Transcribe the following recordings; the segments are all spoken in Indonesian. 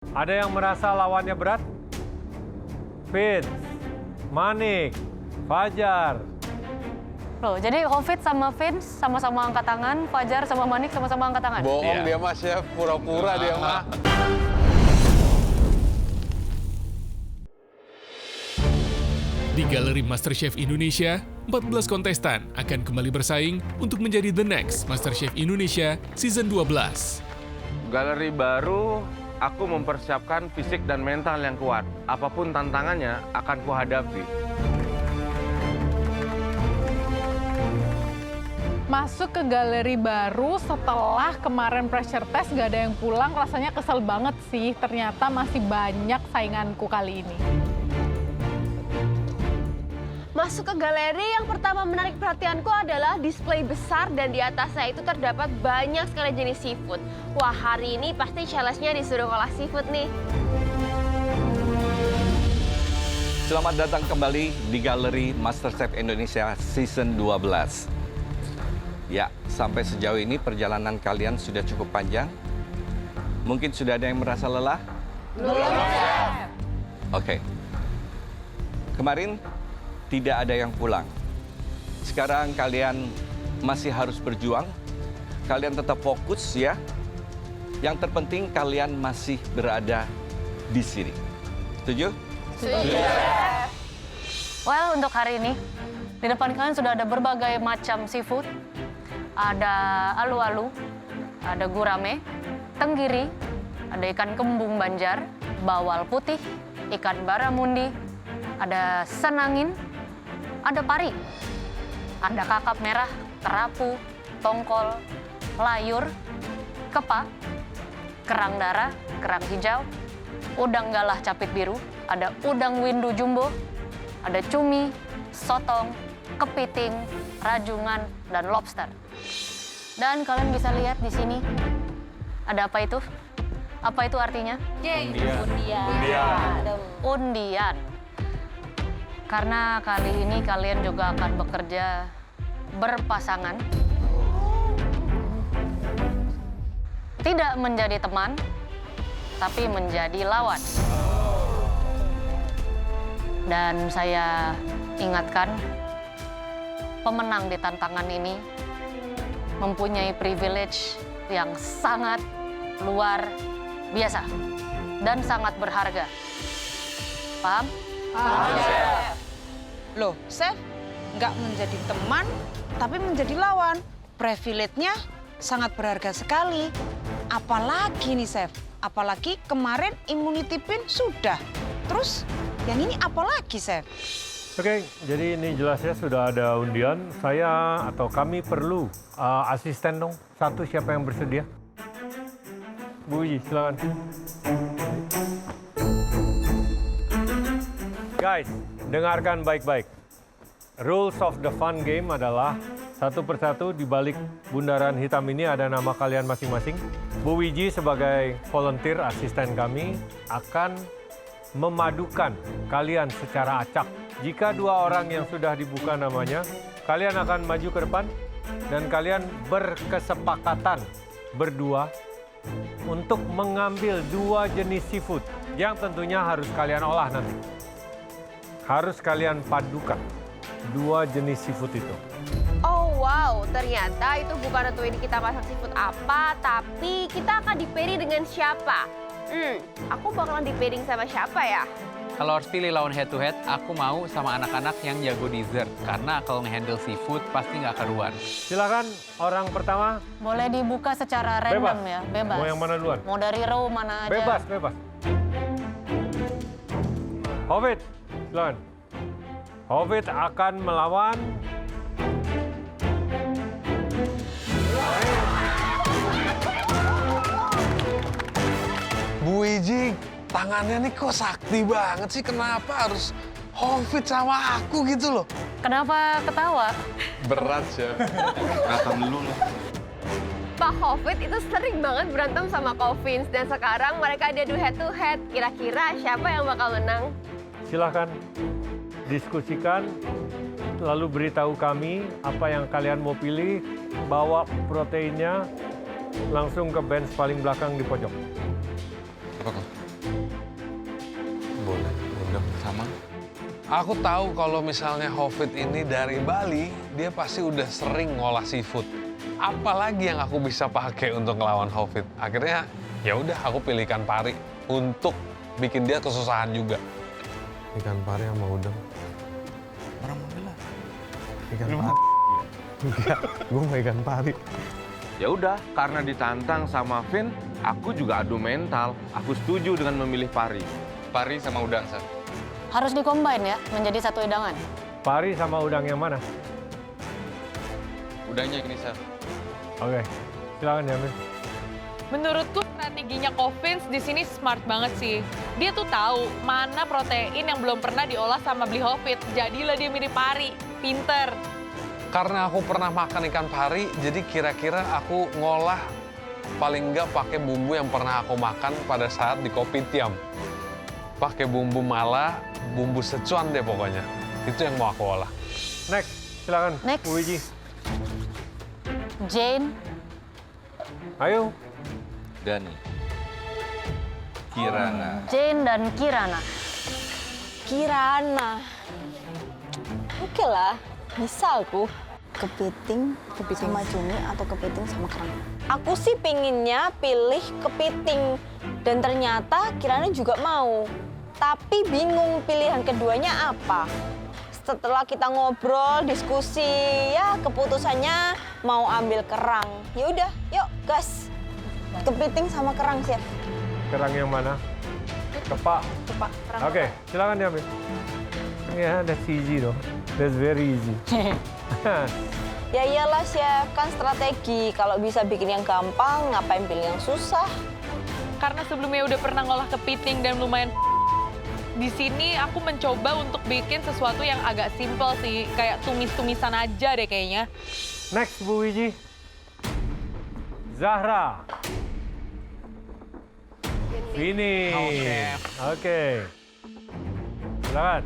Ada yang merasa lawannya berat? Fit, Manik, Fajar. Loh, jadi Hofid sama Vince sama-sama angkat tangan, Fajar sama Manik sama-sama angkat tangan? Bohong dia mah, Chef. Pura-pura dia mah. Di Galeri MasterChef Indonesia, 14 kontestan akan kembali bersaing untuk menjadi the next MasterChef Indonesia Season 12. Galeri baru, aku mempersiapkan fisik dan mental yang kuat. Apapun tantangannya akan kuhadapi. Masuk ke galeri baru setelah kemarin pressure test gak ada yang pulang, rasanya kesel banget sih. Ternyata masih banyak sainganku kali ini. Masuk ke galeri, yang pertama menarik perhatianku adalah display besar dan di atasnya itu terdapat banyak sekali jenis seafood. Wah, hari ini pasti challenge-nya disuruh ngolah seafood nih. Selamat datang kembali di Galeri MasterChef Indonesia Season 12. Ya, sampai sejauh ini perjalanan kalian sudah cukup panjang. Mungkin sudah ada yang merasa lelah? Belum. Oke. Kemarin tidak ada yang pulang. Sekarang kalian masih harus berjuang. Kalian tetap fokus ya. Yang terpenting kalian masih berada di sini. Setuju? Setuju. Well, untuk hari ini, di depan kalian sudah ada berbagai macam seafood. Ada alu-alu, ada gurame, tenggiri, ada ikan kembung Banjar, bawal putih, ikan baramundi, ada senangin, ada pari, ada kakap merah, kerapu, tongkol, layur, kepa, kerang darah, kerang hijau, udang galah capit biru, ada udang windu jumbo, ada cumi, sotong, kepiting, rajungan, dan lobster. Dan kalian bisa lihat di sini, ada apa itu? Apa itu artinya? Undian. Karena kali ini kalian juga akan bekerja berpasangan. Tidak menjadi teman, tapi menjadi lawan. Dan saya ingatkan, pemenang di tantangan ini mempunyai privilege yang sangat luar biasa dan sangat berharga. Paham? Loh, Chef, nggak menjadi teman, tapi menjadi lawan. Privilege-nya sangat berharga sekali. Apalagi nih, Chef, apalagi kemarin immunity pin sudah. Terus yang ini apalagi, Chef? Oke, jadi ini jelasnya sudah ada undian. Saya atau kami perlu asisten dong. Satu, siapa yang bersedia? Bu Wiji, silakan. Guys, dengarkan baik-baik. Rules of the fun game adalah satu persatu di balik bundaran hitam ini ada nama kalian masing-masing. Bu Wiji sebagai volunteer asisten kami akan memadukan kalian secara acak. Jika dua orang yang sudah dibuka namanya, kalian akan maju ke depan dan kalian berkesepakatan berdua untuk mengambil dua jenis seafood yang tentunya harus kalian olah nanti. Harus kalian padukan dua jenis seafood itu. Oh wow, ternyata itu bukan nentuin kita masak seafood apa, tapi kita akan di-pairing dengan siapa. Aku bakalan di-pairing sama siapa ya? Kalau harus pilih lawan head to head, aku mau sama anak-anak yang jago dessert. Karena kalau nge-handle seafood pasti nggak karuan. Silakan orang pertama. Boleh dibuka secara random ya, bebas. Mau yang mana duluan? Mau dari row mana aja. Bebas, bebas. Hofid, silakan. Hofid akan melawan Bu Wiji, tangannya nih kok sakti banget sih. Kenapa harus Hofid sama aku gitu loh? Kenapa ketawa? Berat ya. Ngakak dulu loh. Pak Hofid itu sering banget berantem sama Kovins dan sekarang mereka adu head to head. Kira-kira siapa yang bakal menang? Silahkan diskusikan, lalu beritahu kami apa yang kalian mau pilih, bawa proteinnya langsung ke bench paling belakang di pojok. Apa kok? Aku tahu kalau misalnya Hovit ini dari Bali, dia pasti udah sering ngolah seafood. Apalagi yang aku bisa pakai untuk ngelawan Hovit? Akhirnya ya udah aku pilih ikan pari untuk bikin dia kesusahan juga. Ikan pari sama udang. Orang mobil lah. Ikan pari. Enggak, gue mau ikan pari. Ya udah, karena ditantang sama Vin, aku juga adu mental. Aku setuju dengan memilih pari. Pari sama udang, Chef. Harus dikombin ya, menjadi satu hidangan. Pari sama udang yang mana? Udangnya ini, Chef. Oke, silakan Yamin. Menurutku strateginya Coffins di sini smart banget sih. Dia tuh tahu mana protein yang belum pernah diolah sama beli Hovit. Jadilah dia mirip pari. Pinter. Karena aku pernah makan ikan pari, jadi kira-kira aku ngolah paling nggak pakai bumbu yang pernah aku makan pada saat di Kopitiam. Pakai bumbu mala, bumbu Sichuan deh pokoknya. Itu yang mau aku olah. Next, silakan. Next. Bu Wiji. Jane, Ayo. Dani. Kirana. Jane dan Kirana. Kirana. Oke lah, bisa aku. Kepiting sama cumi atau kepiting sama kerang? Aku sih pinginnya pilih kepiting. Dan ternyata Kirana juga mau. Tapi bingung pilihan keduanya apa. Setelah kita ngobrol, diskusi, ya keputusannya mau ambil kerang. Ya udah, yuk gas. Kepiting sama kerang, Chef. Kerang yang mana? Kepak. Cepat, kerang. Oke, silakan Yamin. Yeah, that's easy though. That's very easy. Ya iyalah, Chef. Kan strategi. Kalau bisa bikin yang gampang, ngapain pilih yang susah? Karena sebelumnya udah pernah ngolah kepiting dan lumayan di sini aku mencoba untuk bikin sesuatu yang agak simpel sih. Kayak tumis-tumisan aja deh kayaknya. Next, Bu Wiji. Zahra. Finish. Oke. Silakan.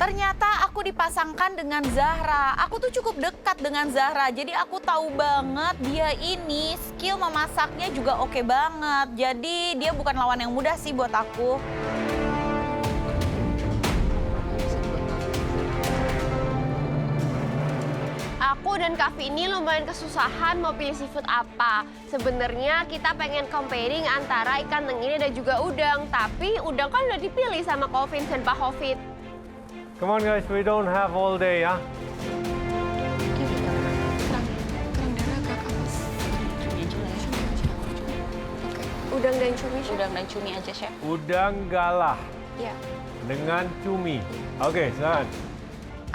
Ternyata aku dipasangkan dengan Zahra. Aku tuh cukup dekat dengan Zahra. Jadi aku tahu banget dia ini skill memasaknya juga oke banget. Jadi dia bukan lawan yang mudah sih buat aku. Aku dan Kak ini lumayan kesusahan mau pilih seafood apa. Sebenarnya kita pengen comparing antara ikan tenggiri dan juga udang. Tapi udang kan udah dipilih sama Coffins dan Pak Hovit. Come on guys, we don't have all day ya. Udang dan cumi, Chef. Udang dan cumi aja, Chef. Udang galah Ya. dengan cumi. Oke, silakan.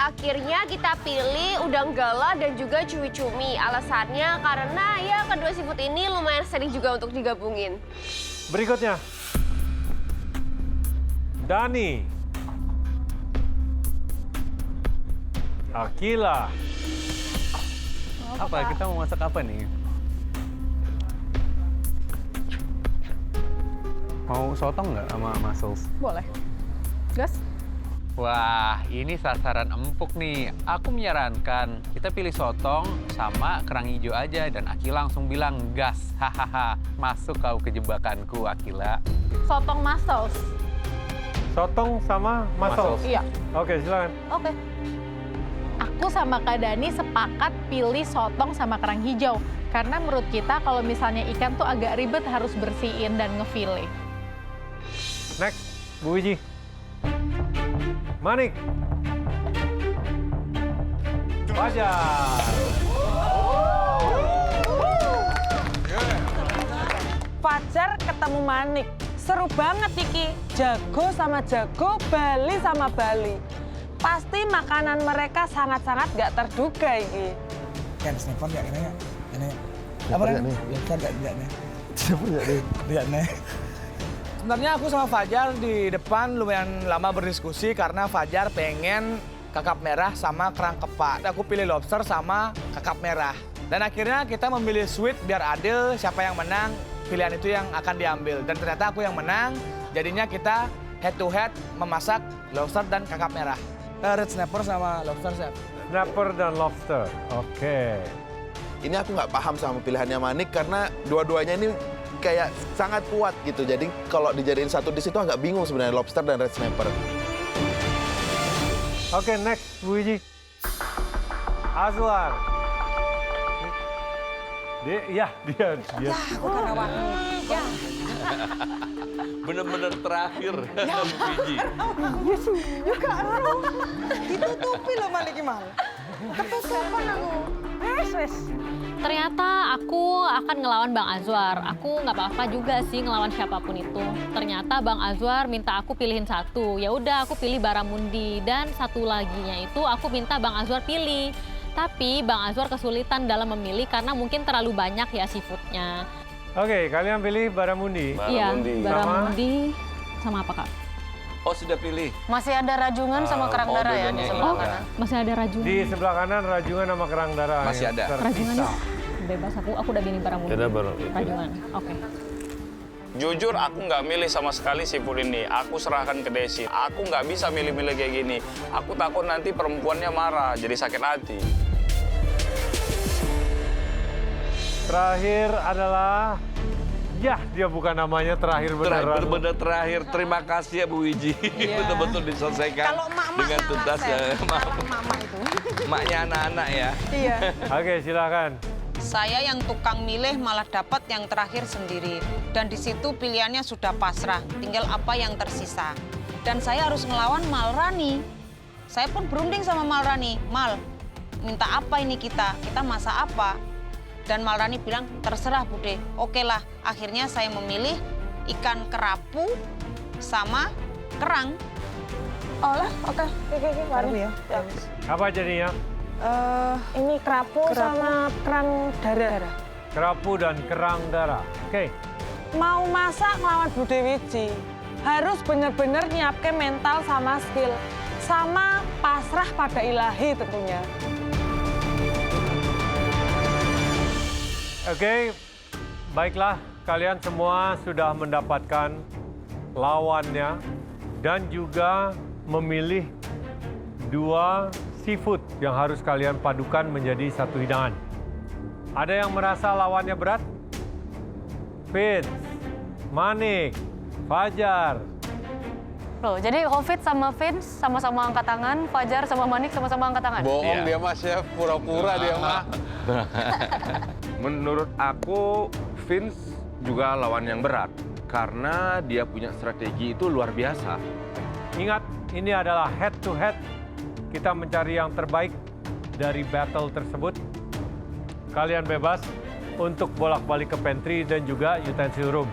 Akhirnya kita pilih udang galah dan juga cumi-cumi. Alasannya karena ya kedua seafood ini lumayan sering juga untuk digabungin. Berikutnya. Dani. Akila. Apa? Kita mau masak apa nih? Mau sotong nggak sama mussels? Boleh. Gas. Wah, ini sasaran empuk nih. Aku menyarankan kita pilih sotong sama kerang hijau aja. Dan Akila langsung bilang gas. Hahaha, masuk kau ke jebakanku, Akila. Sotong mussels. Sotong sama mussels. Iya. Oke, silakan. Oke. Aku sama Kak Dani sepakat pilih sotong sama kerang hijau. Karena menurut kita kalau misalnya ikan tuh agak ribet harus bersihin dan ngefile. Next, Bu Wiji. Manik. Fajar. Fajar ketemu Manik. Seru banget, Iki. Jago sama jago, Bali sama Bali. Pasti makanan mereka sangat-sangat gak terduga, Iki. Kan snapper gak kena ya? Kena. Apa nih? Snapper gak nih? Snapper gak nih? Sebenarnya aku sama Fajar di depan lumayan lama berdiskusi karena Fajar pengen kakap merah sama kerang kepak. Aku pilih lobster sama kakap merah. Dan akhirnya kita memilih sweet biar adil siapa yang menang, pilihan itu yang akan diambil. Dan ternyata aku yang menang, jadinya kita head to head memasak lobster dan kakap merah. Red snapper sama lobster, Chef. Snapper dan lobster. Oke. Ini aku nggak paham sama pilihannya Manik karena dua-duanya ini kayak sangat kuat gitu. Jadi kalau dijadiin satu dish itu agak bingung sebenarnya lobster dan red snapper. Oke, next, Bu Wiji. Azwar. Dia. Aku karawani. Ya. Bener-bener terakhir, Bu Wiji. Juga aku. Ditutupi loh Malik Imal. Ketutupan aku. Wes. Ternyata aku akan ngelawan Bang Azwar. Aku nggak apa-apa juga sih ngelawan siapapun itu. Ternyata Bang Azwar minta aku pilihin satu. Ya udah aku pilih Baramundi dan satu laginya itu aku minta Bang Azwar pilih. Tapi Bang Azwar kesulitan dalam memilih karena mungkin terlalu banyak ya seafoodnya. Oke, kalian pilih Baramundi. Iya, Baramundi sama apa Kak? Oh, sudah pilih. Masih ada rajungan sama kerang darah ya di sebelah kanan. Masih ada rajungan. Di sebelah kanan rajungan sama kerang darah. Masih yang ada. tersisa. Rajungannya bebas aku udah pilih Baramundi. Rajungan. Oke. Jujur aku nggak milih sama sekali seafood ini. Aku serahkan ke Desi. Aku nggak bisa milih-milih kayak gini. Aku takut nanti perempuannya marah, jadi sakit hati. Terakhir adalah, ya dia bukan namanya terakhir beneran. Bener-bener terakhir. Terima kasih ya Bu Wiji. Betul-betul diselesaikan Kalau mak-mak dengan tuntas ya. Mama itu. Maknya anak-anak ya. Iya. Oke, silakan. Saya yang tukang milih malah dapat yang terakhir sendiri. Dan di situ pilihannya sudah pasrah, tinggal apa yang tersisa. Dan saya harus ngelawan Malrani. Saya pun berunding sama Malrani. Mal, minta apa ini kita? Kita masak apa? Dan Malrani bilang, terserah Bude. Oke lah, akhirnya saya memilih ikan kerapu sama kerang. Oh lah, oke. Mari. Ya. Apa jadinya? Ini kerapu sama kerang darah. Kerapu dan kerang darah. Oke. Mau masak ngelawan Bude Wiji, harus bener-bener nyiapke mental sama skill. Sama pasrah pada ilahi tentunya. Oke, baiklah, kalian semua sudah mendapatkan lawannya dan juga memilih 2 seafood yang harus kalian padukan menjadi satu hidangan. Ada yang merasa lawannya berat? Vince, Manik, Fajar. Loh, jadi Hofid sama Vince sama-sama angkat tangan, Fajar sama Manik sama-sama angkat tangan? Bohong dia mah, Chef. Pura-pura dia mah. Menurut aku, Vince juga lawan yang berat. Karena dia punya strategi itu luar biasa. Ingat, ini adalah head to head. Kita mencari yang terbaik dari battle tersebut. Kalian bebas untuk bolak-balik ke pantry dan juga utensil room.